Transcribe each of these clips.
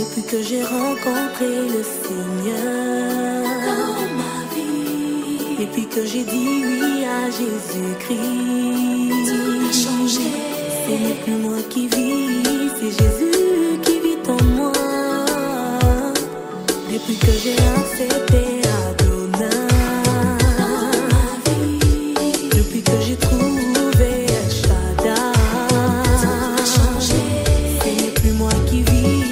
Depuis que j'ai rencontré le Seigneur dans ma vie, depuis que j'ai dit oui à Jésus-Christ, tout a changé. Ce n'est plus moi qui vis, c'est Jésus qui vit en moi. Depuis que j'ai accepté Adonai dans ma vie, depuis que j'ai trouvé El Shaddai, tout a changé. Ce n'est plus moi qui vis,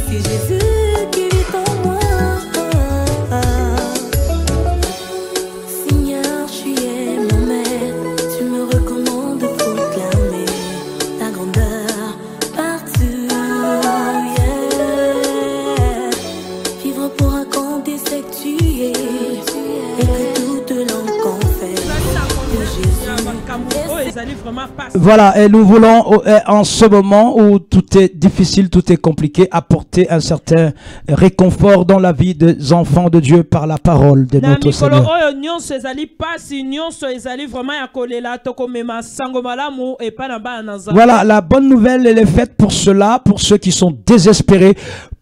c'est Jésus qui vit en moi. Seigneur, tu es mon maître, tu me recommandes de proclamer ta grandeur partout. Yeah. Vivre pour raconter ce que tu es, et que toute langue confesse que Jésus. Voilà, et nous voulons en ce moment où tout est difficile, tout est compliqué, apporter un certain réconfort dans la vie des enfants de Dieu par la parole de notre Seigneur. Voilà, la bonne nouvelle, elle est faite pour cela, pour ceux qui sont désespérés,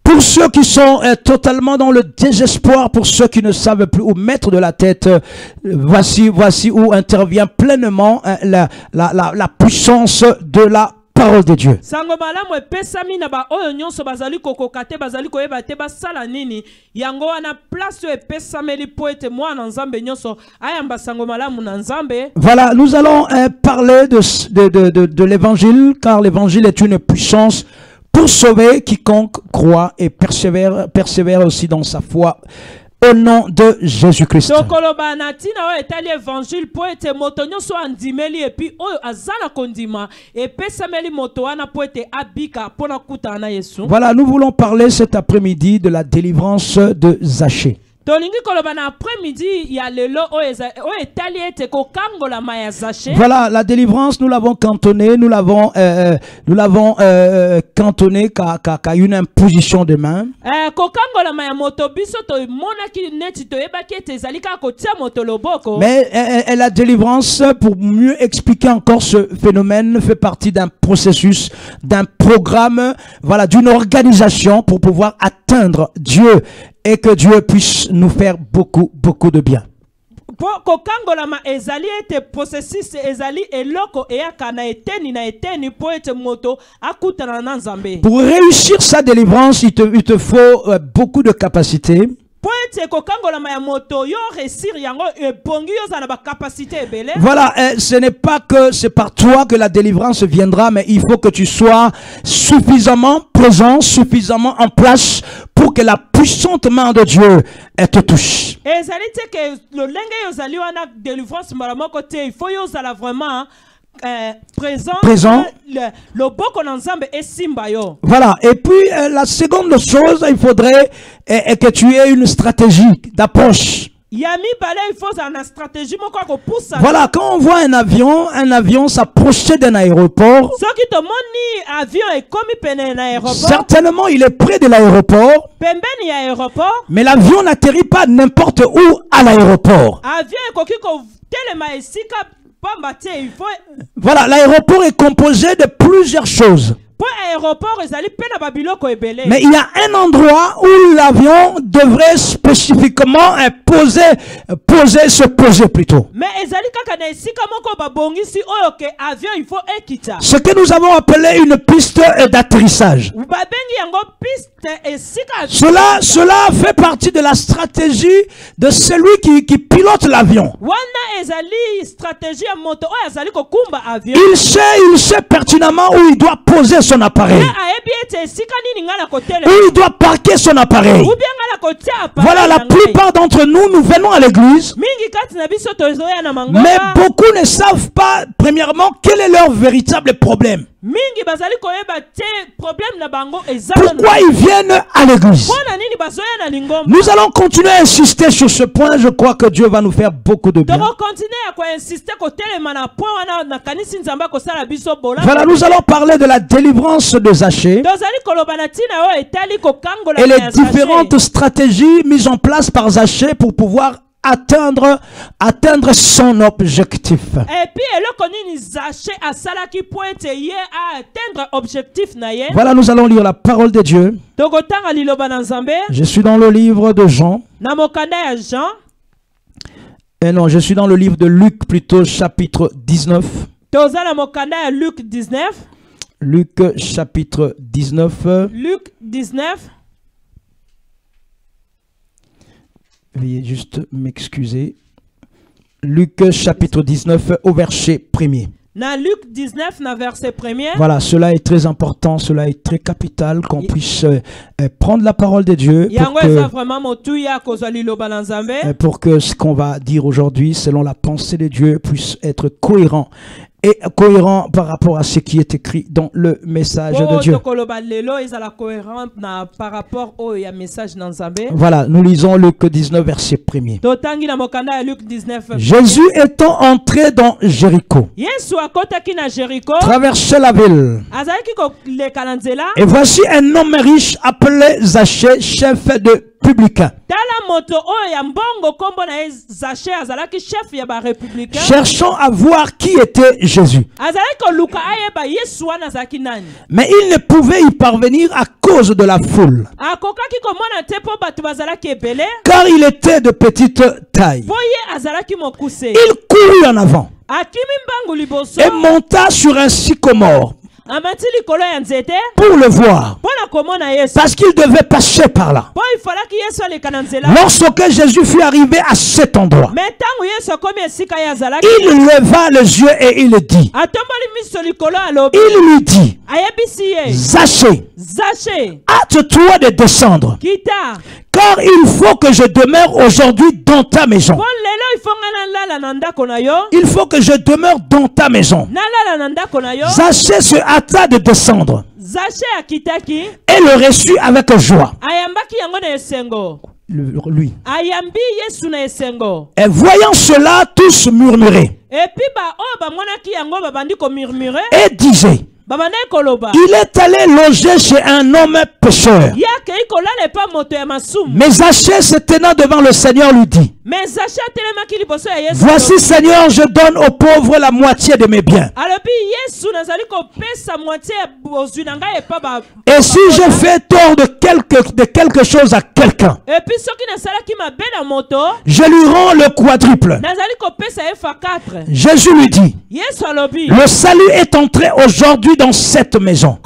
pour ceux qui sont totalement dans le désespoir, pour ceux qui ne savent plus où mettre de la tête. Voici où intervient pleinement la puissance de la parole de Dieu. Voilà, nous allons parler de l'évangile, car l'évangile est une puissance pour sauver quiconque croit et persévère aussi dans sa foi. Au nom de Jésus-Christ. Voilà, nous voulons parler cet après-midi de la délivrance de Zachée. Voilà, la délivrance, nous l'avons cantonnée, nous l'avons cantonnée qu'à une imposition de main. Mais la délivrance, pour mieux expliquer encore ce phénomène, fait partie d'un processus, d'un programme, voilà, d'une organisation pour pouvoir atteindre Dieu et que Dieu puisse nous faire beaucoup de bien. Pour réussir sa délivrance, il te faut beaucoup de capacités. Voilà, ce n'est pas que c'est par toi que la délivrance viendra, mais il faut que tu sois suffisamment présent, suffisamment en place pour que la puissante main de Dieu te touche. Présent. Voilà, et puis la seconde chose, il faudrait que tu aies une stratégie d'approche. Voilà, quand on voit un avion s'approcher d'un aéroport, certainement il est près de l'aéroport, mais l'avion n'atterrit pas n'importe où à l'aéroport. Voilà, l'aéroport est composé de plusieurs choses. Mais il y a un endroit où l'avion devrait spécifiquement se poser plutôt. Ce que nous avons appelé une piste d'atterrissage. Cela fait partie de la stratégie de celui qui pilote l'avion. Il sait pertinemment où il doit poser son appareil, où il doit parquer son appareil. Voilà, la plupart d'entre nous venons à l'église, mais beaucoup ne savent pas premièrement quel est leur véritable problème. Pourquoi ils viennent à l'église? Nous allons continuer à insister sur ce point. Je crois que Dieu va nous faire beaucoup de bien. Voilà, nous allons parler de la délivrance de Zachée et les différentes stratégies mises en place par Zachée pour pouvoir atteindre son objectif. Et puis eloko nini Zaché asalaki pointe ye a atteindre objectif na ye. Voilà, nous allons lire la parole de Dieu. Tokotanga liloba na Nzambe. Je suis dans le livre de Jean. Na mokanda ya Jean. Et non, je suis dans le livre de Luc plutôt, chapitre 19. Toza na mokanda ya Luc 19. Luc chapitre 19. Luc 19. Veuillez juste m'excuser. Luc chapitre 19 au verset 1er. Na Luc 19 na verset 1er. Voilà, cela est très important, cela est très capital qu'on puisse prendre la parole de Dieu pour que ce qu'on va dire aujourd'hui selon la pensée de Dieu puisse être cohérent. Et cohérent par rapport à ce qui est écrit dans le message de Dieu. Voilà, nous lisons Luc 19, verset 1er. Jésus étant entré dans Jéricho, traversait la ville. Et voici un homme riche appelé Zaché, chef de publicain, cherchant à voir qui était Jésus. Mais il ne pouvait y parvenir à cause de la foule, car il était de petite taille. Il courut en avant et monta sur un sycomore pour le voir, parce qu'il devait passer par là. Lorsque Jésus fut arrivé à cet endroit, il leva les yeux et il dit, Zaché, hâte-toi de descendre, car il faut que je demeure aujourd'hui dans ta maison. Il faut que je demeure dans ta maison. Zaché se hâta de descendre et le reçut avec joie. Lui. Et voyant cela, tous murmuraient et disaient, il est allé loger chez un homme pécheur. Mais Zaché, se tenant devant le Seigneur, lui dit, voici, Seigneur, je donne aux pauvres la moitié de mes biens. Et si je fais tort de quelque chose à quelqu'un, je lui rends le quadruple. Jésus lui dit, le salut est entré aujourd'hui dans cette maison,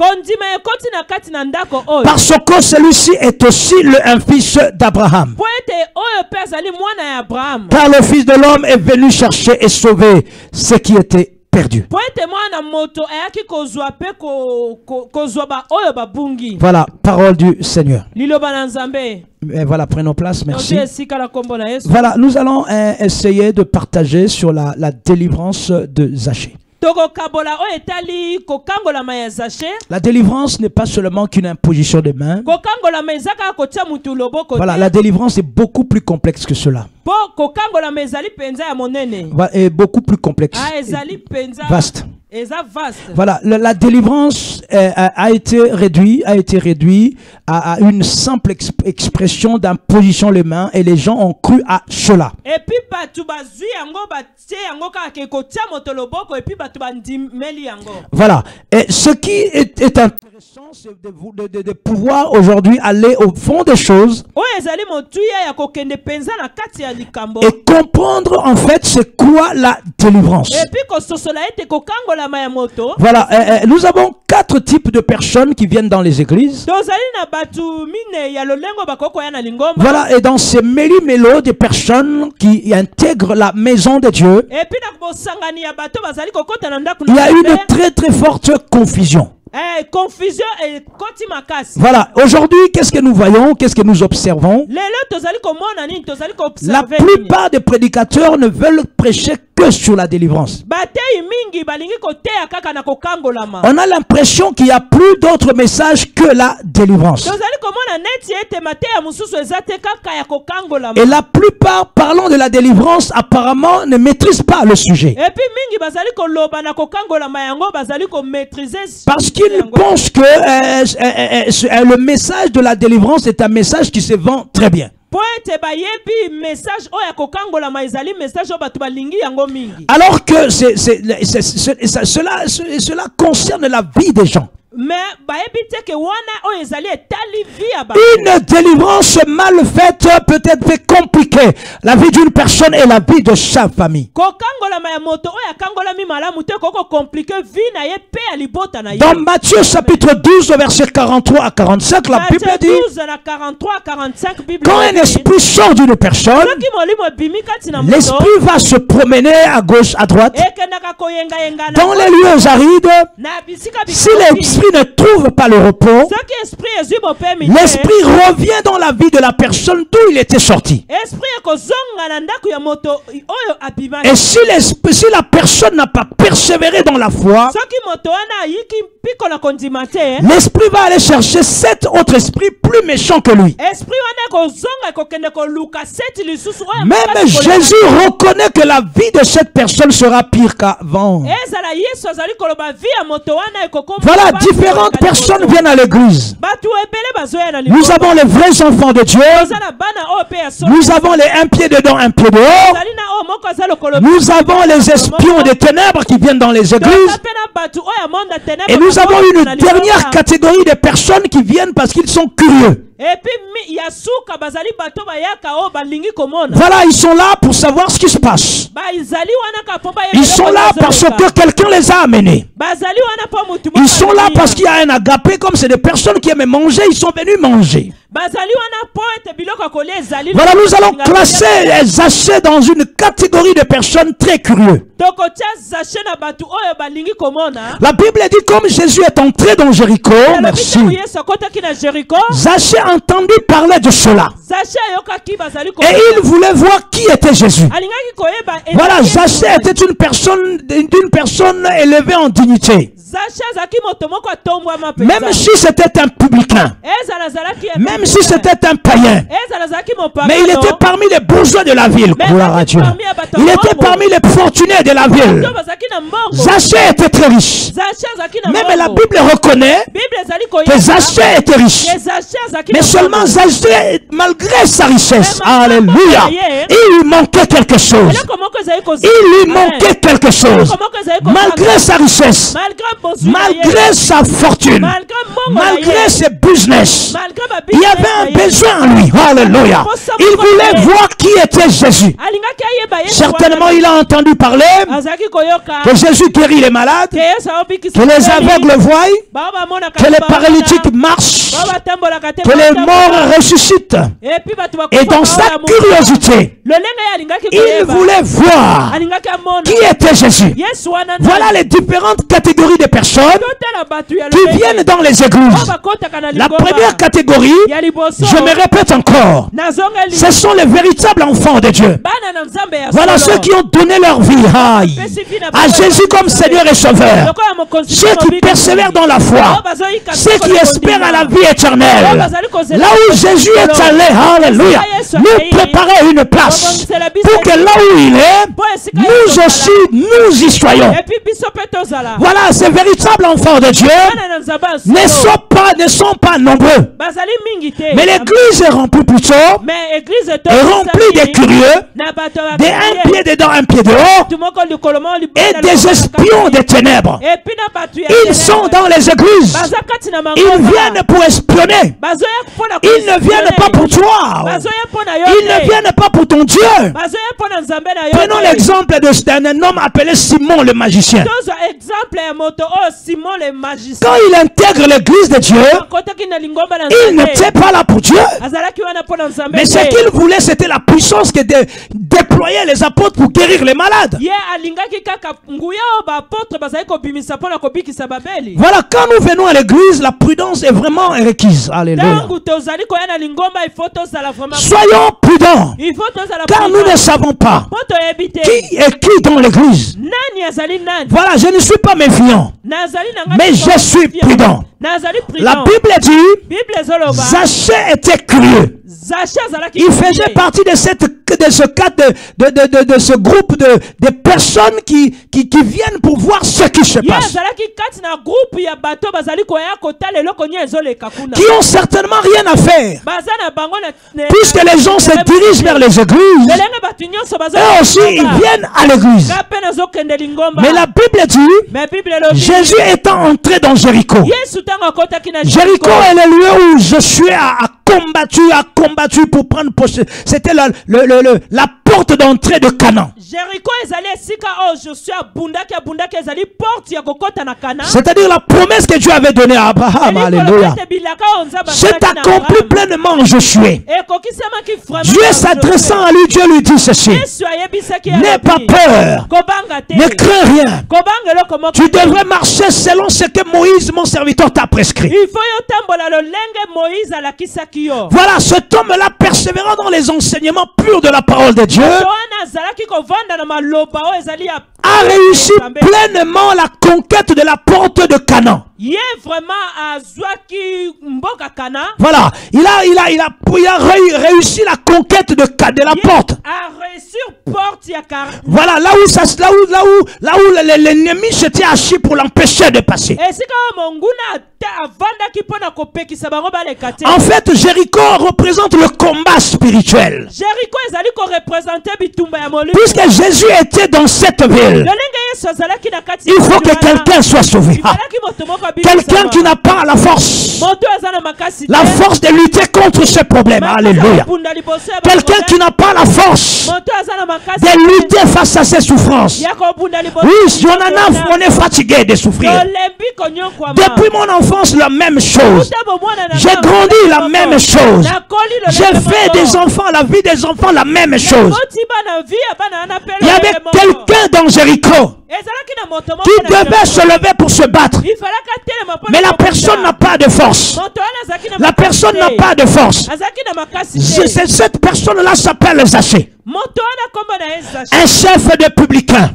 parce que celui-ci est aussi un fils d'Abraham. Car le Fils de l'homme est venu chercher et sauver ce qui était perdu. Voilà, parole du Seigneur. Et voilà, prenons place, merci. Voilà, nous allons essayer de partager sur la délivrance de Zaché. La délivrance n'est pas seulement qu'une imposition de main. Voilà, la délivrance est beaucoup plus complexe que cela. Et beaucoup plus complexe. Vaste. Voilà, la délivrance a été réduite à une simple expression d'imposition les mains, et les gens ont cru à cela. Voilà, et ce qui est intéressant, c'est de pouvoir aujourd'hui aller au fond des choses et comprendre en fait c'est quoi la délivrance. Voilà, nous avons 4 types de personnes qui viennent dans les églises. Voilà, et dans ces méli-mélo des personnes qui intègrent la maison de Dieu, il y a une très très forte confusion. Voilà, aujourd'hui, qu'est-ce que nous voyons, qu'est-ce que nous observons? La plupart des prédicateurs ne veulent prêcher que sur la délivrance. On a l'impression qu'il n'y a plus d'autres messages que la délivrance. Et la plupart, parlant de la délivrance, apparemment ne maîtrisent pas le sujet. Parce qu'ils pensent que le message de la délivrance est un message qui se vend très bien. po ete bayebi message oyo akokangolama ezali message oyo bato balingi yango mingi. Alors que cela concerne la vie des gens. Mais bayebi te ke wana oyo ezali etali vie ya ba. Une délivrance mal faite peut être compliquée. La vie d'une personne et la vie de sa famille. Kokangolama ya moto oyo akangolami malamu te koko compliquer vie na ye pe ya libota na ye. Dans Matthieu chapitre 12 verset 43 à 45, la Bible dit, 12 na 43 45 Bible. quand un esprit sort d'une personne, l'esprit va se promener à gauche, à droite, dans les lieux arides. Si l'esprit ne trouve pas le repos, l'esprit revient dans la vie de la personne d'où il était sorti. Et si la personne n'a pas persévéré dans la foi, l'esprit va aller chercher 7 autres esprits plus méchants que lui. Même Jésus reconnaît que la vie de cette personne sera pire qu'avant. Voilà, différentes personnes viennent à l'église. Nous avons les vrais enfants de Dieu. Nous avons les un pied dedans, un pied dehors. Nous avons les espions des ténèbres qui viennent dans les églises. Et nous avons une dernière catégorie de personnes qui viennent parce qu'ils sont curieux. Voilà, ils sont là pour savoir ce qui se passe. Ils sont là parce que quelqu'un les a amenés. Ils sont là parce qu'il y a un agapé, comme c'est des personnes qui aiment manger, ils sont venus manger. Voilà, nous allons classer les achats dans une catégorie de personnes très curieuses. La Bible dit comme Jésus est entré dans Jéricho, merci. Zachée a entendu parler de cela. Et il voulait voir qui était Jésus. Voilà, Zachée était une personne élevée en dignité. Même si c'était un publicain, même si c'était un païen, mais il était parmi les bourgeois de la ville. Gloire à Dieu. Il était parmi les fortunés de la ville. Zachée était très riche. Même la Bible reconnaît que Zachée était riche. Mais seulement Zachée, malgré sa richesse, alléluia, il lui manquait quelque chose. Il lui manquait quelque chose. Malgré sa richesse, malgré sa fortune, malgré ses business, il y avait un besoin en lui. Alléluia. Il voulait voir qui était Jésus. Certainement, il a entendu parler que Jésus guérit les malades, que les aveugles voient, que les paralytiques marchent, que les morts ressuscitent. Et dans sa curiosité, il voulait voir qui était Jésus. Voilà les différentes catégories de personnes qui viennent dans les églises. La première catégorie, je me répète encore, ce sont les véritables enfants de Dieu. Voilà ceux qui ont donné leur vie à Jésus comme Seigneur et Sauveur. Ceux qui persévèrent dans la foi. Ceux qui espèrent à la vie éternelle. Là où Jésus est allé, alléluia, nous préparer une place pour que là où il est, nous aussi, nous y soyons. Voilà, ces véritables enfants de Dieu ne sont pas nombreux. Mais l'église est remplie plutôt, est remplie des curieux, des un pied dedans, un pied dehors, et des espions des ténèbres. Ils sont dans les églises. Ils viennent pour espionner. Ils ne viennent pas pour toi. Ils ne viennent pas pour ton Dieu. Prenons l'exemple d'un homme appelé Simon le magicien. Quand il intègre l'église de Dieu, il n'était pas là pour Dieu. Mais ce qu'il voulait, c'était la puissance que déployaient les apôtres pour guérir les malades. Voilà, quand nous venons à l'église, la prudence est vraiment requise. Alléluia. Soyons prudents, car nous ne savons pas qui est qui dans l'église. Voilà, je ne suis pas méfiant, mais je suis prudent. La Bible dit, Zachée était curieux. Il faisait partie de ce cadre de ce groupe de personnes qui viennent pour voir ce qui se passe. Qui ont certainement rien à faire. Puisque les gens se dirigent vers les églises, eux aussi ils viennent à l'église. Mais la Bible dit, Jésus étant entré dans Jéricho. Jéricho est le lieu où Josué a combattu pour prendre possession. C'était la porte d'entrée de Canaan. C'est-à-dire la promesse que Dieu avait donnée à Abraham. Alléluia. C'est accompli pleinement en Josué. Dieu s'adressant à lui, Dieu lui dit ceci: n'aie pas peur, ne crains rien. Tu devrais marcher selon ce que Moïse, mon serviteur, t'a prescrit. Voilà, cet homme-là, persévérant dans les enseignements purs de la parole de Dieu, a réussi pleinement la conquête de la porte de Canaan. Voilà, il a réussi la conquête de la porte. Voilà, là où l'ennemi s'était assis pour l'empêcher de passer. En fait, Jéricho représente le combat spirituel. Puisque Jésus était dans cette ville, il faut que quelqu'un soit sauvé. Quelqu'un qui n'a pas la force de lutter contre ce problème. Alléluia. Quelqu'un qui n'a pas la force de lutter face à ces souffrances. Oui, on est fatigué de souffrir. Depuis mon enfance, la même chose. J'ai grandi la même chose. J'ai fait des enfants, la vie des enfants, la même chose. Il y avait quelqu'un dans Jéricho qui devait se lever pour se battre. Mais la personne n'a pas de force. La personne n'a pas de force. Cette personne-là s'appelle Zaché. Un chef de publicain.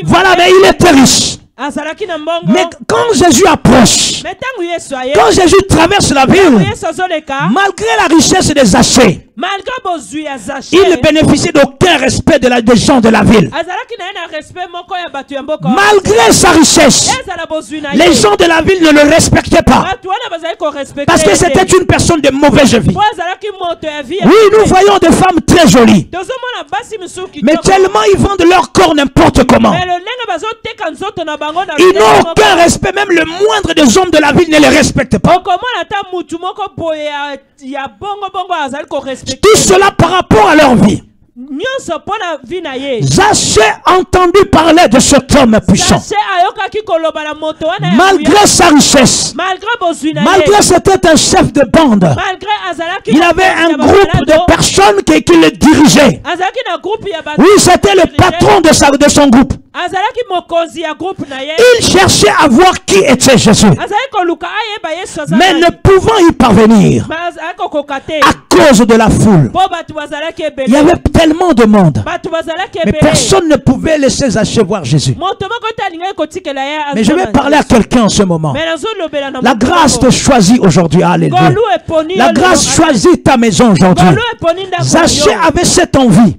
Voilà, mais il était riche. Mais quand Jésus approche, quand Jésus traverse la ville, malgré la richesse des Zachée, il ne bénéficiait d'aucun respect des gens de la ville. Malgré sa richesse, les gens de la ville ne le respectaient pas. Parce que c'était une personne de mauvaise vie. Oui, nous voyons des femmes très jolies. Mais tellement ils vendent leur corps n'importe comment. Ils n'ont aucun respect, même le moindre des hommes de la ville ne les respecte pas. Tout cela par rapport à leur vie. Zaché a entendu parler de cet homme puissant. Malgré sa richesse, malgré c'était un chef de bande, il avait un groupe de personnes qui le dirigeaient. Oui, c'était le patron de son groupe. Il cherchait à voir qui était Jésus, mais ne pouvant y parvenir à cause de la foule. Il y avait tellement de monde, mais personne ne pouvait laisser Zaché voir Jésus. Mais je vais parler à quelqu'un en ce moment. La grâce te choisit aujourd'hui. Alléluia. La grâce choisit ta maison aujourd'hui. Zaché avait cette envie.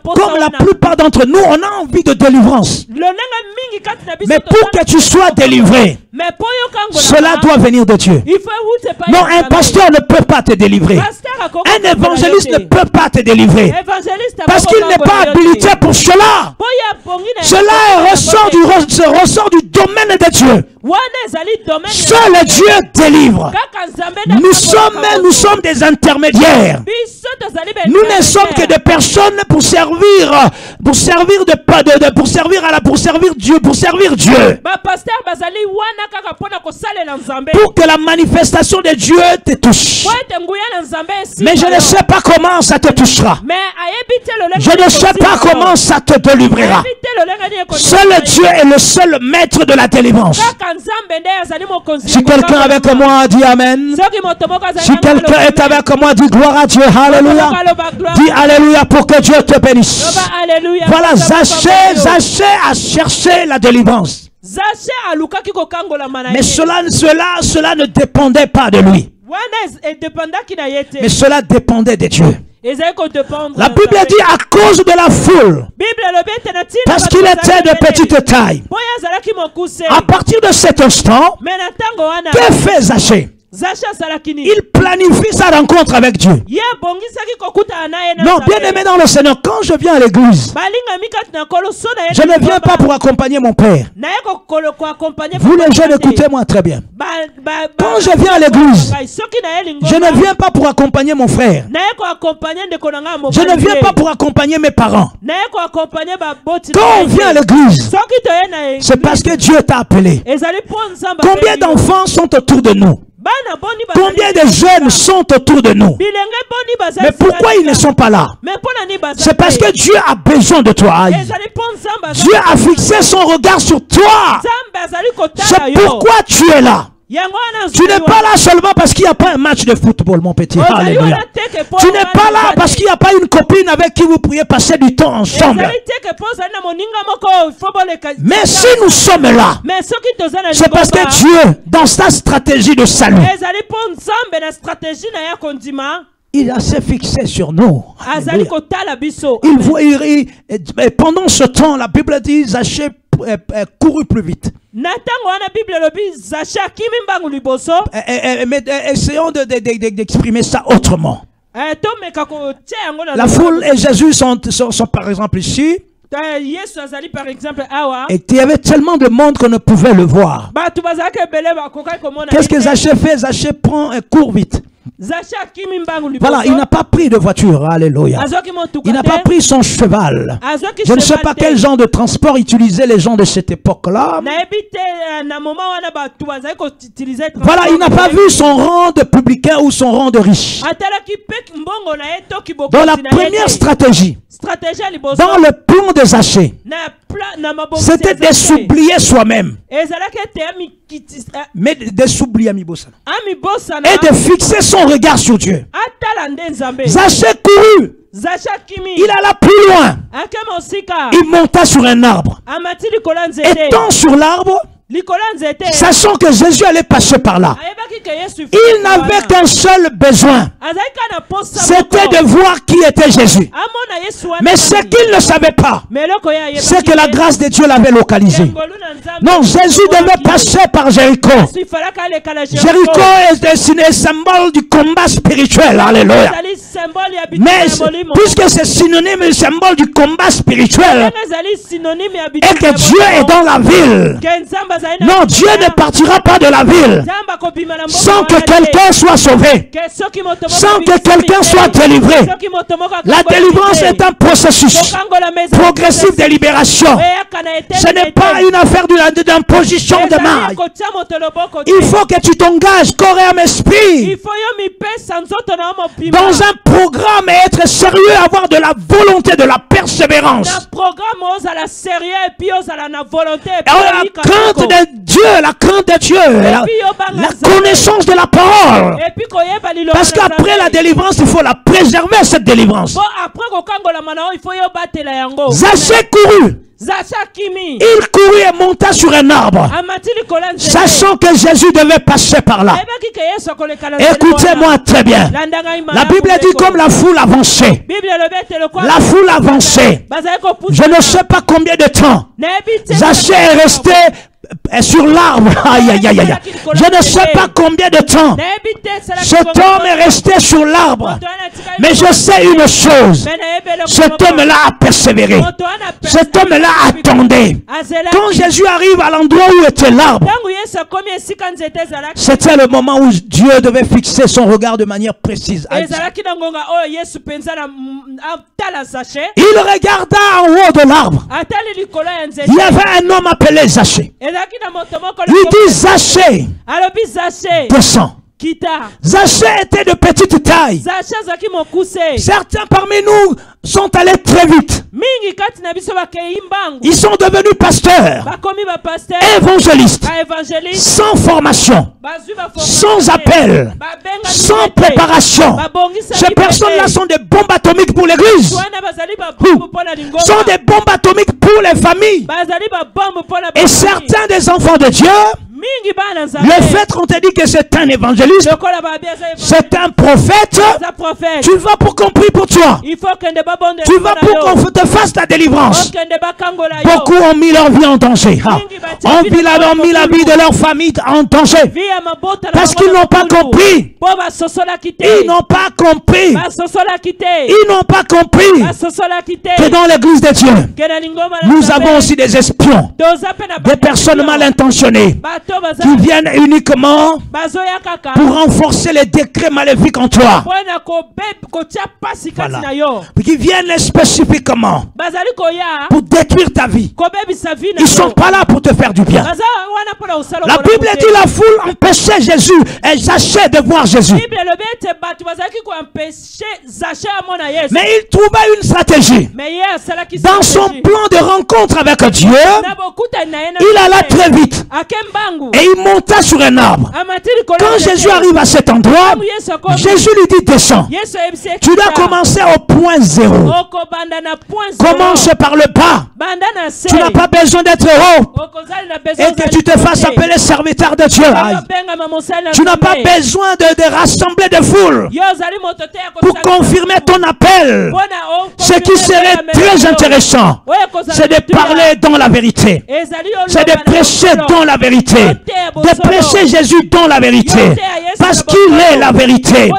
Comme la plupart d'entre nous, on a envie de délivrance. Mais pour que tu sois délivré, cela doit venir de Dieu. Non, un pasteur ne peut pas te délivrer. Un évangéliste ne peut pas te délivrer. Parce qu'il n'est pas habilité pour cela. Cela ressort du domaine de Dieu. Seul Dieu délivre. Nous sommes des intermédiaires. Nous ne sommes que des personnes pour servir Dieu. Pour que la manifestation de Dieu te touche. Mais je ne sais pas comment ça te touchera. Je ne sais pas comment ça te délivrera. Seul Dieu est le seul maître de la délivrance. Si quelqu'un avec moi dit Amen. Si quelqu'un est avec moi, dit gloire à Dieu. Alléluia. Dis Alléluia pour que Dieu te bénisse. Voilà, Zaché a cherché la délivrance. Zaché alukaki kokangola mana Mais ye. cela ne dépendait pas de lui. Wana edependaki na ye te. Mais cela dépendait de Dieu. Ezali kodependre La na Bible Nzambe. dit à cause de la foule, Bible elobi ete na ntina parce bato qu'il bazalaki était de ebele. petite taille. Po ye azalaki mokuse. À partir de cet instant, Mais na ntango wana que fait Zaché? Zaché asalaki nini? Il planifie sa rencontre avec Dieu. Ye abongisaki kokutana na ye na Non, Nzambe. bien aimé dans le Seigneur, quand je viens à l'église, Balingami kati na kolo so na ye je na ne viens liboba. pas pour accompagner mon père. Na ye koaccompagner Vous les papa jeunes, na te. écoutez-moi très bien. Quand je viens à l'église, Soki na ye lingomba, je ne viens pas pour accompagner mon frère. na ye koaccompagner ndeko na nga Je mobali ne viens te. pas pour accompagner mes parents. Na ye koaccompagner baboti na Quand ye on te. vient à l'église, Soki toye na ye c'est parce que Dieu t'a appelé. ezali po nzambe Combien apeli yo. d'enfants sont autour de nous? Bana boni bazali Combien de esika. jeunes sont autour de nous? Bilenge boni bazali Mais pourquoi esika. ils ne sont pas là? Mais po nani bazali C'est parce te. que Dieu a besoin de toi. ezali po nzambe azali Dieu a kotala fixé yo. son regard sur toi. nzambe azali kotala C'est yo. pourquoi tu es là. yango wana Tu n'es pas là seulement parce qu'il n'y a pas un match de football, mon petit. ozali Alléluia. wana teke po Tu n'es wana pas là ozali parce te. qu'il n'y a pas une copine avec qui vous pourriez passer du temps ensemble. ezali teke po ozali na moninga moko fo boleka. Mais si nous sommes là, mais soki toza na c'est parce que lingomba, Dieu, dans sa stratégie de salut, ezali po nzambe na stratégie na ya kondima il a s'est fixé sur nous. azali Alléluia. kotala biso. Il voit, et pendant ce temps, la Bible dit, Zaché courut plus vite. na ntango wana bible elobi Zaché akimi mbangu liboso. Mais essayons d'exprimer ça autrement. Tomeka kotia yango na La foule et Jésus sont par exemple ici. Yesu azali par exemple awa. Et il y avait tellement de monde qu'on ne pouvait le voir. Bato bazalaki ebele bakokaki komona Qu'est-ce que ye te. Zaché fait? Zaché prend et court vite. Zaché akimi mbangu liboso. Voilà, il n'a pas pris de voiture. Alléluia. Azwaki motuka Il n'a te. pas pris son cheval. Azwaki Je ne sais cheval pas te. quel genre de transport utilisaient les gens de cette époque-là. nayebi te na moment wana bato bazali koutilize Voilà, il n'a pas vu son rang de publicain ou son rang de riche. atalaki mpe mbongo na ye to kiboko Dans la na ye première te. stratégie, stratégie ya liboso dans le plan de Zaché, na mabongisi c'était de s'oublier soi-même. ezalaki ete Mais de s'oublier, amibosana et de fixer son regard sur Dieu. atala nde nzambe. Zaché courut. Zaché akimi Il alla plus loin. akemi osika Il monta sur un arbre. amati likolo ya nzete Étant sur l'arbre, likolo ya nzete sachant que Jésus allait passer par là, ayebaki ke yesu il n'avait qu'un seul besoin. azalaki kaka na posa C'était de voir qui était Jésus. amona yesu wana Mais ce qu'il ne savait pas, mais eloko ye ayebaki c'est que la te, grâce de Dieu l'avait localisé. ngolu na Nzambe Non, Jésus devait passer par Jéricho. Yesu ifalaka aleka na Jéricho est dessiné symbole du combat spirituel. Alléluia. ezali symbole ya bitumba Mais ya molimo puisque c'est synonyme et symbole du combat spirituel, ndenge ezali synonyme ya et bitumba que ya Dieu est molimo, dans la ville, ke Nzambe azali na non, bitumba, Dieu ne partira pas de la ville Nzambe akobima na mboka sans que wana te. quelqu'un soit sauvé, Ke soki moto moko sans que abikisi quelqu'un te, soit délivré. soki moto moko La akangola délivrance te, est un processus kokangola meza progressif de libération. eyaka na eteni Ce n'est pas une affaire d'imposition de main. kotia moto loboko te. Il faut que tu t'engages corps et âme Il esprit faut yo mipesa nzoto na yo mopima dans un programme et être sérieux, avoir de la volonté, de la na persévérance. programme ozala sérieux et puis ozala na volonté et Et puis la oyika crainte soko. de Dieu, la crainte de Dieu, la connaissance de la parole. et puis koyeba liloba Parce na qu'après la Nzambe. délivrance, il faut la préserver, cette délivrance. Bon, après kokangola manao il faut yo batela yango. Zaché courut. Zaché akimi Il courut et monta sur un arbre, amati likolo ya nzete. sachant que Jésus devait passer par là. ayebaki ke yesu akoleka na nzete wana. Écoutez-moi très bien. Landa ngai La malamu Bible dit ndeko. comme la foule avançait. Bible elobi ete lokola La foule avançait. bazali kopusa Je ne sais pas combien de temps. nayebi te Zaché est resté sur l'arbre. Aïe, aïe, aïe, aïe. Je ne sais pas combien de temps. nayebi te esalaki Cet bongo homme bongo. est resté sur l'arbre. Moto wana atikali Mais je sais une chose. Mais nayebi eloko Cet moko. homme-là a persévéré. Moto wana Cet homme-là attendait. azela Quand Jésus arrive à l'endroit où était l'arbre, ntango yesu akomi esika nzete ezalaki c'était le moment où Dieu devait fixer son regard de manière précise. ezalaki na ngonga oyo yesu mpenza na atala Zaché Il regarda en haut de l'arbre. atali likolo ya nzete Il y avait un homme appelé Zaché. ezalaki na moto moko Il dit, Zaché, alobi Zaché descends. kita. Zaché était de petite taille. Zaché azalaki mokuse. Certains parmi nous sont allés très vite. Mingi kati na biso bakei mbangu. Ils sont devenus pasteurs, Bakomi ba pasteur. évangélistes, Ba évangéliste. sans formation, Bazui ba formation. sans appel, Babenga sans limite. préparation. Babongisa Ces limite. personnes-là sont des bombes atomiques pour l'église, Wana bazali ba bombe pona lingoma. sont des bombes atomiques pour les familles. Bazali ba bombe pona Et certains des enfants de Dieu, mingi bana nzambe. le fait qu'on te dit que c'est un évangéliste, Lokola ba biasa c'est un prophète, za prophète. tu vas pour qu'on prie pour toi. Il faut que ndeba bonde. Tu vas pour qu'on te fasse ta délivrance. Okende bakangola yo. Beaucoup ont mis leur vie en danger. Ont mis la vie de leur famille en danger. Via mabota na Parce bango qu'ils na n'ont pas mokulu. compris. Po basosola kite. Ils n'ont pas compris. Basosola kite. Ils n'ont pas compris Basosola kite. que dans l'église de Dieu, Kena lingoma na nous nzambe. avons aussi des espions, Doza pe na des bato personnes yo. mal intentionnées Bato baza. qui viennent uniquement Bazoya kaka. pour renforcer les décrets maléfiques en toi. Pona kotia pasi kati Voilà. na yo. Qui viennent spécifiquement Bazali koya. pour détruire ta vie. Kobebisa vi na Ils ne sont pas là pour te faire du bien. Baza wana pona usalo. La Bible dit la foule empêchait Jésus et Zaché de voir Jésus. Bible le bete bato bazaki ko empêcher Zaché amona Yesu. Mais il trouvait une stratégie. Mais hier cela qui Dans son plan de rencontre avec Dieu, il alla très vite Akembangu. et il monta sur un arbre. Quand Jésus arrive à cet endroit, Jésus lui dit descends. Tu dois commencer au point zéro. Commence par le bas. Tu n'as pas besoin d'être haut et que tu te fasses appeler serviteur de Dieu. Aïe. Tu n'as pas besoin de rassembler de foule pour confirmer ton appel. Ce qui serait très intéressant, c'est de parler dans la vérité. C'est de prêcher dans la vérité. De prêcher Jésus dans la vérité. Parce qu'il est la vérité.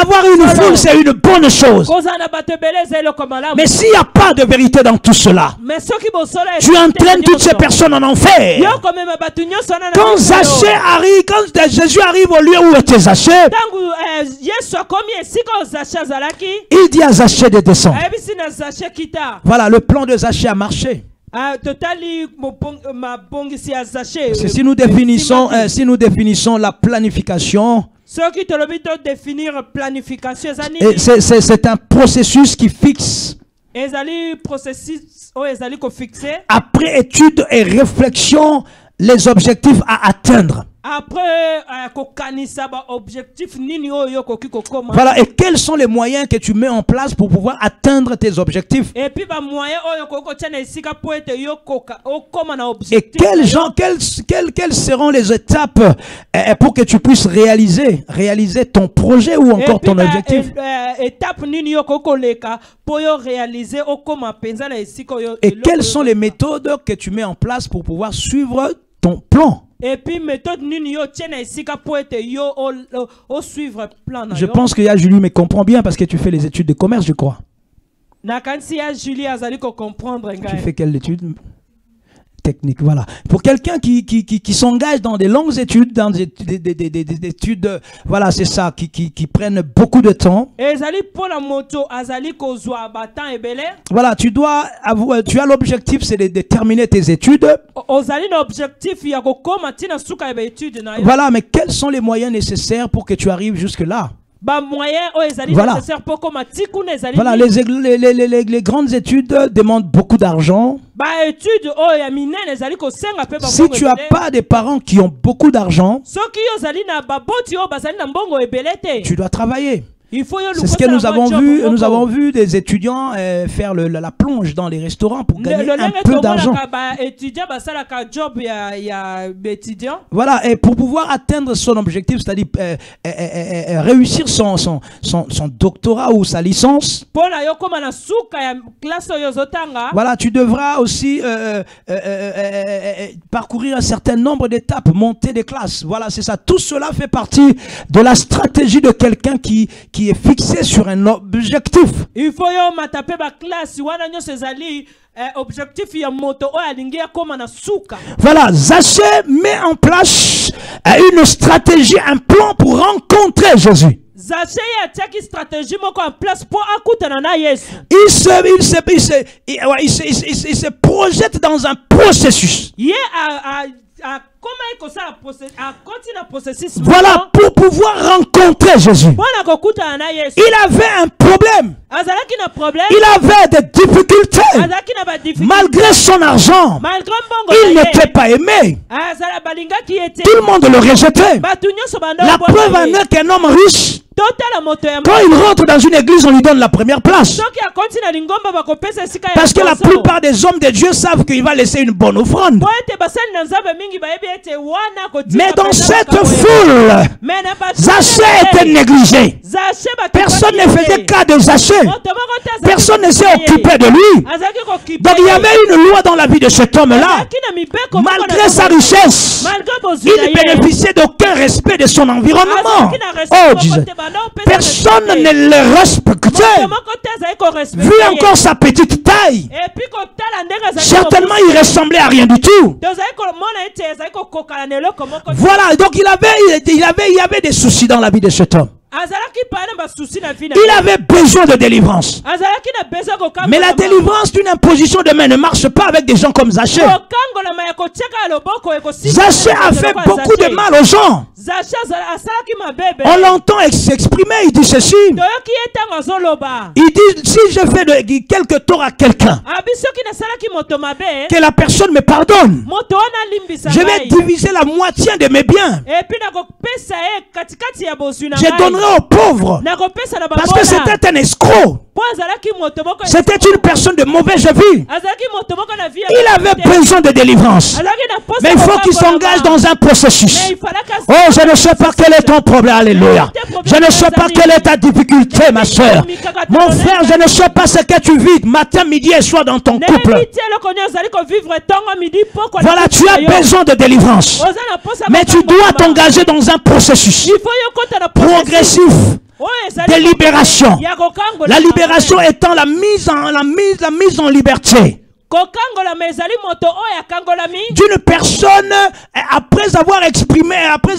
Avoir une foule, c'est une bonne chose. Mais s'il n'y a pas de vérité dans tout cela, tu entraînes toutes ces personnes en enfer. Quand Zaché arrive, quand Jésus arrive au lieu où était Zaché, il dit à Zaché de descendre. Voilà, le plan de Zaché a marché. Si nous définissons la planification, c'est un processus qui fixe. Après étude et réflexion, les objectifs à atteindre. Voilà, et quels sont les moyens que tu mets en place pour pouvoir atteindre tes objectifs? Et quelles seront les étapes pour que tu puisses réaliser ton projet ou encore ton objectif? Et quelles sont les méthodes que tu mets en place pour pouvoir suivre ton plan? Je pense que Julie me comprend bien parce que tu fais les études de commerce, je crois. Tu fais quelle étude? Technique, voilà. Pour quelqu'un qui s'engage dans des longues études, dans des études, voilà, c'est ça, qui prennent beaucoup de temps. Voilà, tu as l'objectif, c'est de terminer tes études. Voilà, mais quels sont les moyens nécessaires pour que tu arrives jusque-là? Voilà, voilà, les grandes études demandent beaucoup d'argent. Si tu n'as pas des parents qui ont beaucoup d'argent, tu dois travailler. C'est ce que nous avons vu. Nous avons vu des étudiants faire la plonge dans les restaurants pour gagner un peu d'argent. Voilà, et pour pouvoir atteindre son objectif, c'est-à-dire réussir son doctorat ou sa licence, voilà, tu devras aussi parcourir un certain nombre d'étapes, monter des classes. Voilà, c'est ça. Tout cela fait partie de la stratégie de quelqu'un qui est fixé sur un objectif. Il faut voilà, Zaché met en place une stratégie, un plan pour rencontrer Jésus. Il se projette dans un processus. Voilà, pour pouvoir rencontrer Jésus. Il avait un problème. Il avait des difficultés. Malgré son argent, il n'était pas aimé. Tout le monde le rejetait. La preuve en est qu'un homme riche, quand il rentre dans une église, on lui donne la première place. Parce que la plupart des hommes de Dieu savent qu'il va laisser une bonne offrande. Mais dans cette foule, Zachée était négligé. Personne ne faisait cas de Zachée. Personne ne s'est occupé de lui. Donc il y avait une loi dans la vie de cet homme-là. Malgré sa richesse, il ne bénéficiait d'aucun respect de son environnement. Oh Jésus. Personne ne le respectait. Vu encore sa petite taille, certainement il ressemblait à rien du tout. Voilà, donc il y avait des soucis dans la vie de cet homme. Il avait besoin de délivrance. Mais la délivrance d'une imposition de main ne marche pas avec des gens comme Zachée. Zachée a fait beaucoup de mal aux gens. On l'entend s'exprimer, il dit ceci. Il dit, si je fais quelque tort à quelqu'un, que la personne me pardonne, je vais diviser la moitié de mes biens. Je donnerai aux pauvres. Parce que c'était un escroc. C'était une personne de mauvaise vie. Il avait besoin de délivrance. Mais il faut qu'il s'engage dans un processus. Oh, je ne sais pas quel est ton problème. Alléluia. Je ne sais pas quelle est ta difficulté, ma soeur. Mon frère, je ne sais pas ce que tu vis matin, midi et soir dans ton couple. Voilà, tu as besoin de délivrance. Mais tu dois t'engager dans un processus progressif de libération. La libération étant la mise en liberté d'une personne après avoir exprimé, après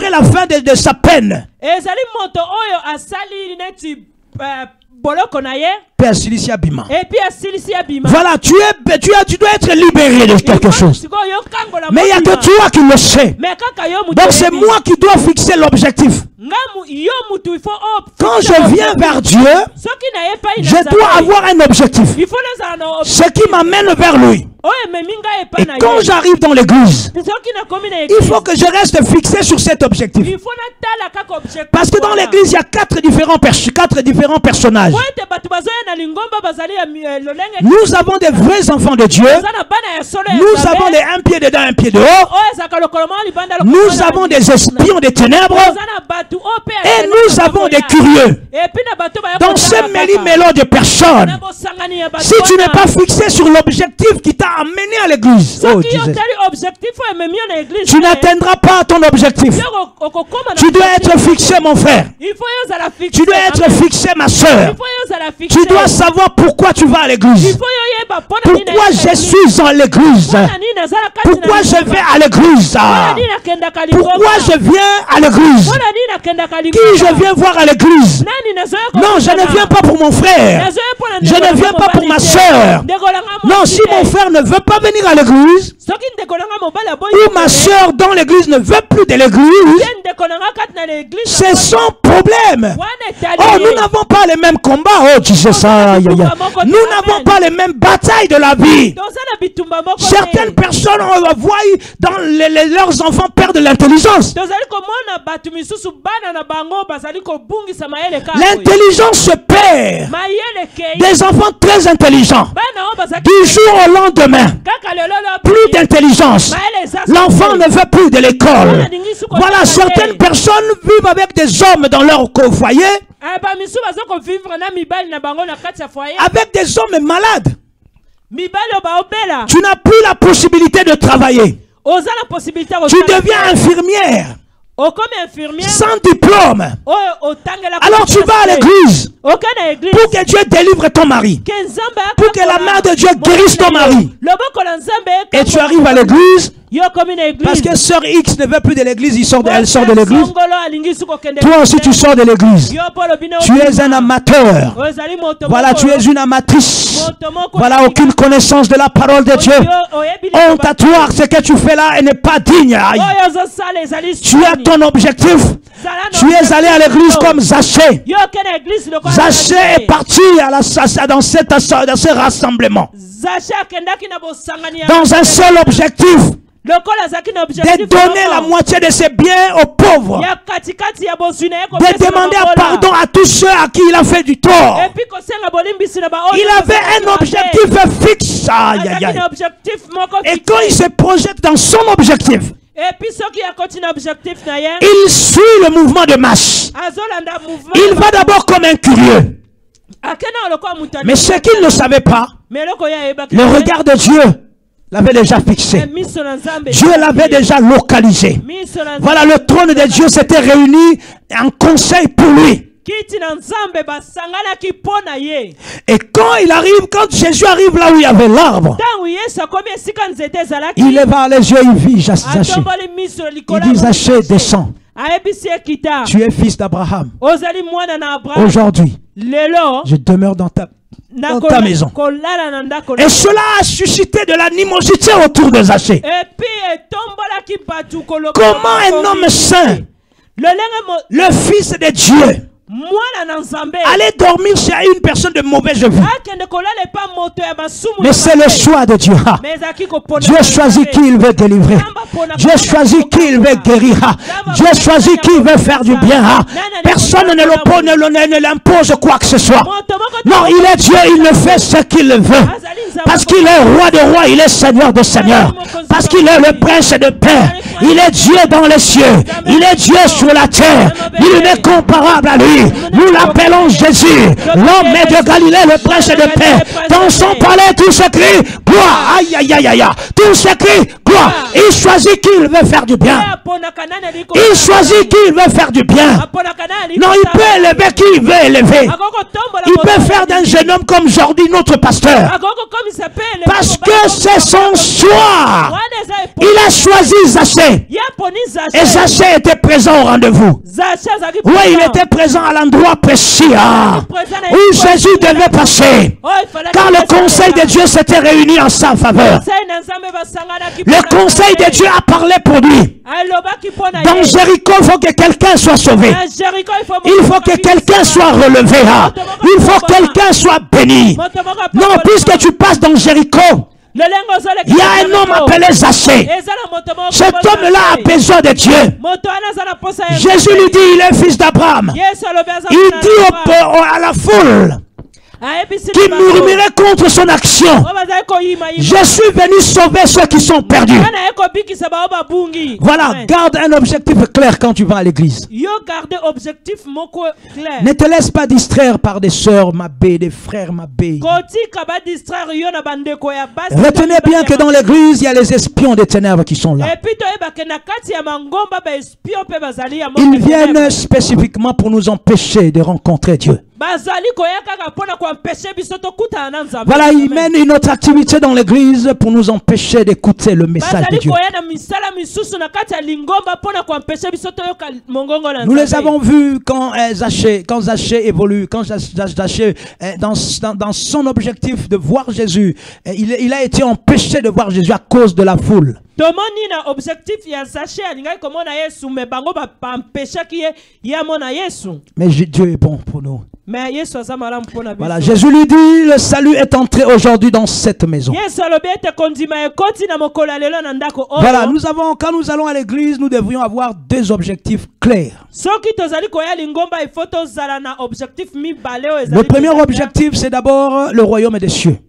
la fin de sa peine. Voilà, tu dois être libéré de quelque chose. Mais il n'y a que toi qui le sais. Donc c'est moi qui dois fixer l'objectif. Quand je viens vers Dieu, je dois avoir un objectif. Ce qui m'amène vers lui. Et quand j'arrive dans l'église, il faut que je reste fixé sur cet objectif. Parce que dans l'église, il y a quatre différents personnages. Nous avons des vrais enfants de Dieu. Nous avons des un pied dedans, un pied dehors. Nous avons des espions des ténèbres. Et nous avons des curieux. Dans ce méli-mélo de personnes, si tu n'es pas fixé sur l'objectif qui t'a amené à l'église, oh, tu n'atteindras pas ton objectif. Tu dois être fixé, mon frère. Tu dois être fixé, ma soeur. Tu dois savoir pourquoi tu vas à l'église. Pourquoi je suis à l'église. Pourquoi je vais à l'église. Pourquoi je viens à l'église. Qui je viens voir à l'église. Non, je ne viens pas pour mon frère. Je ne viens pas pour ma soeur. Non, si mon frère ne veut pas venir à l'église, ou ma soeur dans l'église ne veut plus de l'église, c'est son problème. Oh, nous n'avons pas les mêmes combats. Oh, tu sais ça. Nous n'avons pas les mêmes batailles de la vie. Certaines personnes voient dans leurs enfants perdre l'intelligence. L'intelligence se perd. Des enfants très intelligents, du jour au lendemain, plus d'intelligence. L'enfant ne veut plus de l'école. Voilà, certaines personnes vivent avec des hommes dans leur foyer, avec des hommes malades. Tu n'as plus la possibilité de travailler. Tu deviens infirmière. Okomi infirmière. sans diplôme. Oyo otangela Alors tu vas à l'église Okana église. pour que Dieu délivre ton mari. Pour que la main de Dieu guérisse ton mari. Et tu arrives à l'église. Parce que sœur X ne veut plus de l'église, elle sort de l'église. Toi aussi tu sors de l'église. Tu es un amateur. Voilà, tu es une amatrice. Voilà, aucune connaissance de la parole de Dieu. Honte à toi, ce que tu fais là n'est pas digne. Aïe. Tu as ton objectif. Tu es allé à l'église comme Zachée. Zachée est parti dans ce rassemblement. Dans un seul objectif. De donner la moitié de ses biens aux pauvres. De demander pardon à tous ceux à qui il a fait du tort. Il avait un objectif fixe. Aïe, aïe, aïe. Et quand il se projette dans son objectif, il suit le mouvement de masse. Il va d'abord comme un curieux. Mais ce qu'il ne savait pas, le regard de Dieu l'avait déjà fixé. Dieu l'avait déjà localisé. Voilà, le trône de Dieu s'était réuni en conseil pour lui. Et quand Jésus arrive là où il y avait l'arbre, il leva les yeux, il vit Zachée. Il dit: Zachée, descends. Tu es fils d'Abraham. Aujourd'hui, je demeure dans ta maison. Et cela a suscité de l'animosité autour de Zachée. Comment un homme saint, le fils de Dieu, allait dormir chez une personne de mauvaise vie? Mais c'est le choix de Dieu. Dieu choisit qui il veut délivrer. Dieu choisit qui il veut guérir. Dieu choisit qui il veut faire du bien. Personne ne l'impose quoi que ce soit. Non, il est Dieu, il ne fait ce qu'il veut. Parce qu'il est roi de rois, il est seigneur de seigneurs. Parce qu'il est le prince de paix. Il est Dieu dans les cieux. Il est Dieu sur la terre. Il n'est comparable à lui. Nous l'appelons Jésus, l'homme de Galilée, le prince de paix. Dans son palais, tout s'écrit quoi? Aïe, aïe, aïe, aïe. Tout s'écrit quoi? Il choisit qui il veut faire du bien. Il choisit qui il veut faire du bien. Non, il peut élever qui il veut élever. Il peut faire d'un jeune homme comme Jordi, notre pasteur. Parce que c'est son choix. Il a choisi Zachée. Et Zachée était présent au rendez-vous. Oui, il était présent à l'endroit précis où Jésus devait passer. Car le conseil de Dieu s'était réuni en sa faveur. Le conseil de Dieu a parlé pour lui. Dans Jéricho, il faut que quelqu'un soit sauvé. Il faut que quelqu'un soit relevé. Il faut que quelqu'un soit béni. Non, puisque tu passes dans Jéricho, il y a un homme appelé Zachée. Cet homme-là a besoin de Dieu. Jésus lui dit: il est fils d'Abraham. Il dit à la foule qui murmurait contre son action: je suis venu sauver ceux qui sont perdus. Voilà, garde un objectif clair quand tu vas à l'église. Ne te laisse pas distraire par des sœurs mabé, des frères mabé. Retenez bien que dans l'église, il y a les espions des ténèbres qui sont là. Ils viennent spécifiquement pour nous empêcher de rencontrer Dieu. Voilà, ils mènent une autre activité dans l'église pour nous empêcher d'écouter le message de Dieu. Nous les avons vus quand Zachée évolue, quand Zachée dans son objectif de voir Jésus, il a été empêché de voir Jésus à cause de la foule. Mais Dieu est bon pour nous. Voilà, Jésus lui dit: le salut est entré aujourd'hui dans cette maison. Voilà, quand nous allons à l'église, nous devrions avoir deux objectifs clairs. Le premier objectif, c'est d'abord le royaume des cieux.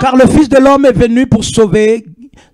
Car le Fils de l'homme est venu pour sauver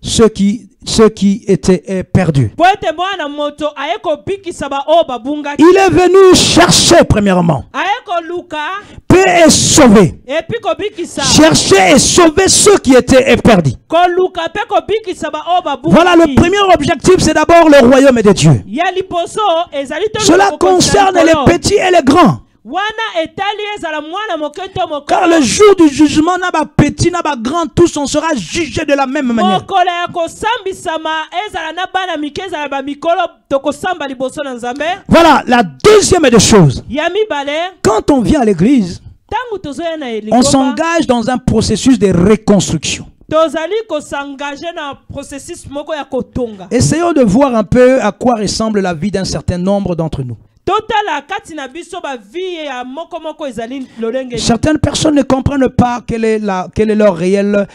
ceux qui étaient perdus. po ete mwana moto aye kobikisa baoyo babungaki, Il est venu chercher premièrement, aye koluka paix et sauver. epi kobikisa, Chercher et sauver ceux qui étaient perdus. koluka pe kobikisa baoyo babungaki. Voilà, le premier objectif, c'est d'abord le royaume de Dieu. ya liboso ezali to Cela concerne les petits et les grands. wana etali ezala mwana moke to Car mokolo, le jour du jugement, n'a pas petit, n'a pas grand, tous on sera jugés de la même manière. mokolo ya kosambisama ezala na bana mike ezala bamikolo tokosamba liboso na Nzambe. Voilà, la deuxième des choses. Ya mibale, Quand on vient à l'église, tangu tozoya na on elingomba s'engage dans un processus de reconstruction. tozali kosangaje na processus moko ya kotonga. Essayons de voir un peu à quoi ressemble la vie d'un certain nombre d'entre nous. Totala kati na biso ba vie ya moko moko ezali lolenge. Certaines personnes ne comprennent pas quel est leur réel,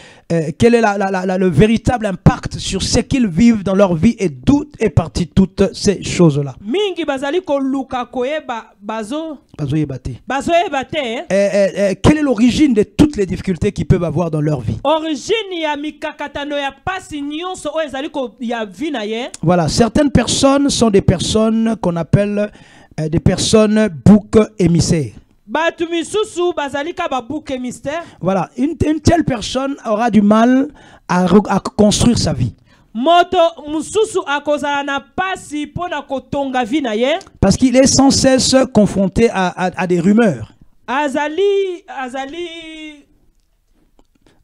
quel est le véritable impact sur ce qu'ils vivent dans leur vie et d'où est partie toutes ces choses-là. Mingi bazali koluka koyeba bazo yeba te. Quelle est l'origine de toutes les difficultés qu'ils peuvent avoir dans leur vie? Origine ya mikakatano ya pasi nyonso o ezali ko ya vie na ye. Voilà, certaines personnes sont des personnes qu'on appelle des personnes boucs émissaires. Batu misusu bazali ka ba bouc mystère. Voilà, une telle personne aura du mal à construire sa vie. Moto mususu akozala na pasi pona kotonga vie na ye. Parce qu'il est sans cesse confronté à des rumeurs.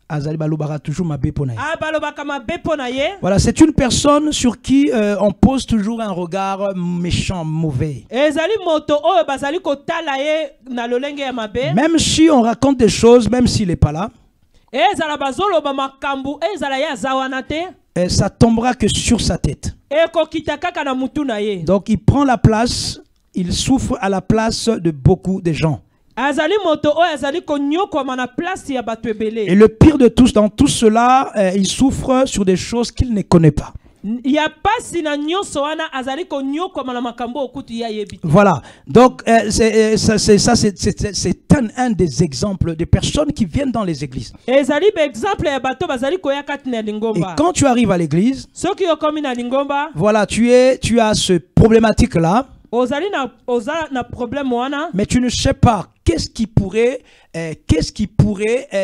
Azali balobaka toujours mabe pona ye. balobaka mabe pona ye. Voilà, c'est une personne sur qui on pose toujours un regard méchant, mauvais. Ezali moto oyo bazali kotala ye na lolenge ya mabe. Même si on raconte des choses, même s'il n'est pas là, Ezala bazoloba makambu ezala ya zawana te. ça tombera que sur sa tête. Ekokita kaka na mutu na ye. Donc il prend la place, il souffre à la place de beaucoup de gens. Azali moto oyo azali konyokwama na place ya bato ebele. Et le pire de tous, dans tout cela, il souffre sur des choses qu'il ne connaît pas. Ya pasi na nyonso wana azali konyokwama na makambo okutu ya yebi. Voilà. Donc c'est un des exemples de personnes qui viennent dans les églises. Ezali be exemple ya bato bazali koya kati na Et lingomba. quand tu arrives à l'église, Soki okomi na lingomba, voilà, tu as ce problématique-là, ozali na problème wana. mais tu ne sais pas qu'est-ce qui pourrait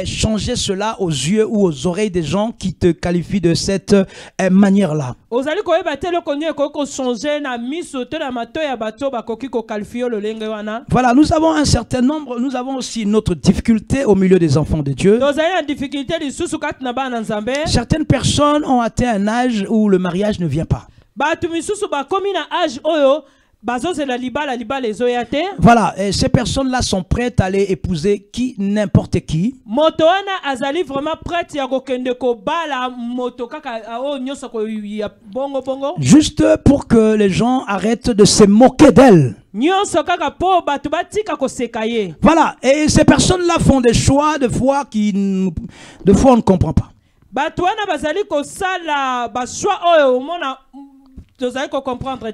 changer cela aux yeux ou aux oreilles des gens qui te qualifient de cette manière-là. Ozali koyeba te loko nyo ko changer na miso to na mato ya bato bakoki ko qualifier lolenge wana. Voilà, nous avons un certain nombre, nous avons aussi une autre difficulté au milieu des enfants de Dieu. Tozali na difficulté lisusu kati na bana Nzambe. Certaines personnes ont atteint un âge où le mariage ne vient pas. Batu misusu bakomi na âge oyo bazozela libala ezoya te. Voilà, et ces personnes-là sont prêtes à aller épouser n'importe qui. Moto wana azali vraiment prête ya kokende ko bala moto kaka o nyoso ko ya bongo bongo. Juste pour que les gens arrêtent de se moquer d'elles. Nyoso kaka po batu batika ko sekaye. Voilà, et ces personnes-là font des choix de fois on ne comprend pas. Batu wana bazali ko sala ba choix oyo mona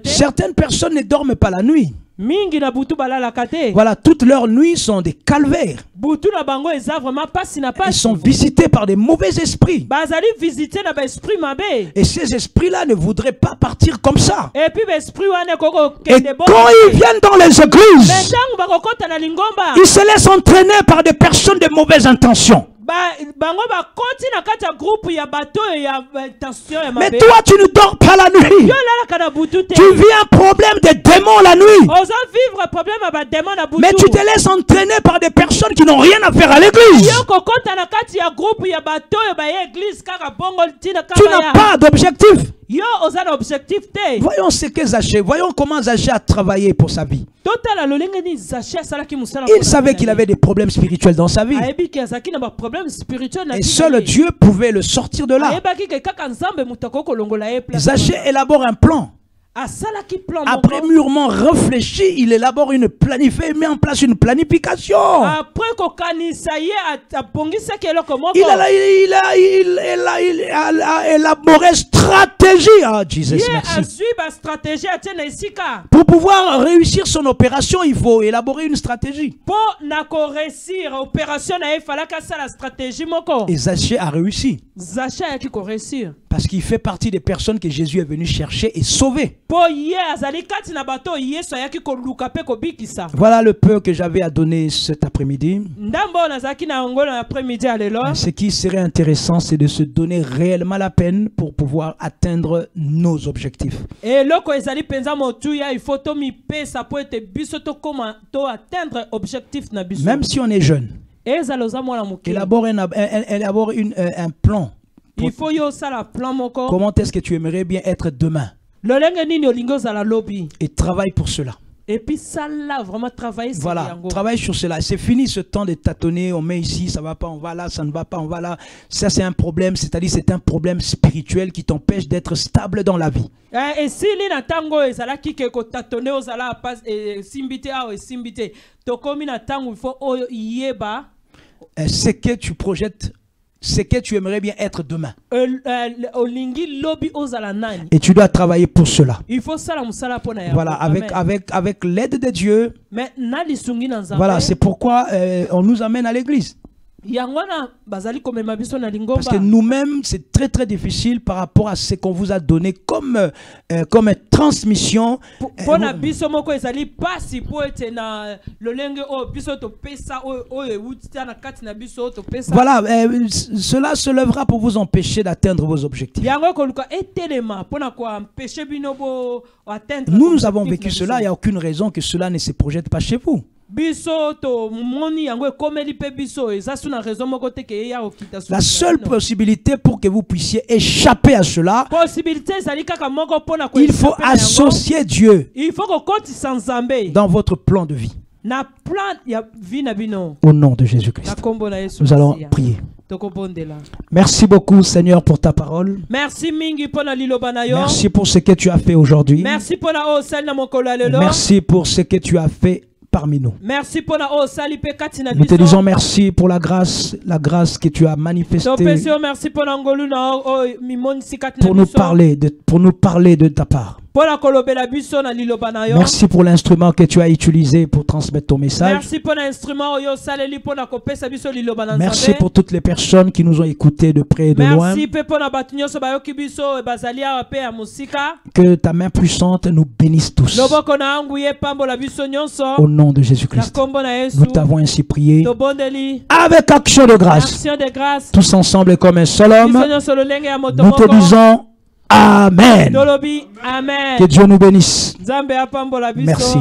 certaines personnes ne dorment pas la nuit. Mingi na butu balala kate. Voilà, toutes leurs nuits sont des calvaires. Butu na bango eza vraiment pasi na pasi. Ils sont visités par des mauvais esprits. Bazali visité na ba esprit mabe. Et ces esprits-là ne voudraient pas partir comme ça. Et puis esprit wana koko kende bon. Quand ils viennent dans les églises, ils se laissent entraîner par des personnes de mauvaises intentions. Mais toi, tu ne dors pas la nuit. Tu vis un problème de démons la nuit. Mais tu te laisses entraîner par des personnes qui n'ont rien à faire à l'église. Tu n'as pas d'objectif. Voyons ce que Zachée, voyons comment Zachée a travaillé pour sa vie. Il savait qu'il avait des problèmes spirituels dans sa vie. Et seul Dieu pouvait le sortir de là. Zachée élabore un plan. Après mûrement réfléchi, il élabore il met en place une planification. Après il a élaboré stratégie. Ah, Jesus, merci. Pour pouvoir réussir son opération, il faut élaborer une stratégie. Et Zaché a réussi. Parce qu'il fait partie des personnes que Jésus est venu chercher et sauver. Voilà le peu que j'avais à donner cet après-midi. Ce qui serait intéressant, c'est de se donner réellement la peine pour pouvoir atteindre nos objectifs. Même si on est jeune, élabore un plan. Comment est-ce que tu aimerais bien être demain? Et travaille pour cela. Et puis ça là, vraiment travailler sur voilà, travaille sur cela. C'est fini ce temps de tâtonner, on met ici, ça va pas, on va là, ça ne va pas, on va là. Ça c'est un problème, c'est-à-dire c'est un problème spirituel qui t'empêche d'être stable dans la vie. Et si les natango ezala ki ke ko tâtonner ozala pas simbité a simbité. To komi natango il faut yeba. Ce que tu projettes, ce que tu aimerais bien être demain. Et tu dois travailler pour cela. Voilà, avec l'aide de Dieu. Voilà, c'est pourquoi on nous amène à l'église. Parce que nous-mêmes, c'est très très difficile par rapport à ce qu'on vous a donné comme transmission. Voilà, cela se lèvera pour vous empêcher d'atteindre vos objectifs. Nous avons vécu cela, il n'y a aucune raison que cela ne se projette pas chez vous. La seule possibilité pour que vous puissiez échapper à cela, il faut associer Dieu dans votre plan de vie. Au nom de Jésus-Christ, nous allons prier. Merci beaucoup Seigneur pour ta parole. Merci pour ce que tu as fait aujourd'hui. Merci pour ce que tu as fait parmi nous. Nous te disons merci pour la grâce que tu as manifestée pour nous parler de ta part. Merci pour l'instrument que tu as utilisé pour transmettre ton message. Merci pour toutes les personnes qui nous ont écoutés de près et de loin. Que ta main puissante nous bénisse tous. Au nom de Jésus-Christ, nous t'avons ainsi prié avec action de grâce. Tous ensemble comme un seul homme, nous te disons Amen. Que Dieu nous bénisse. Merci.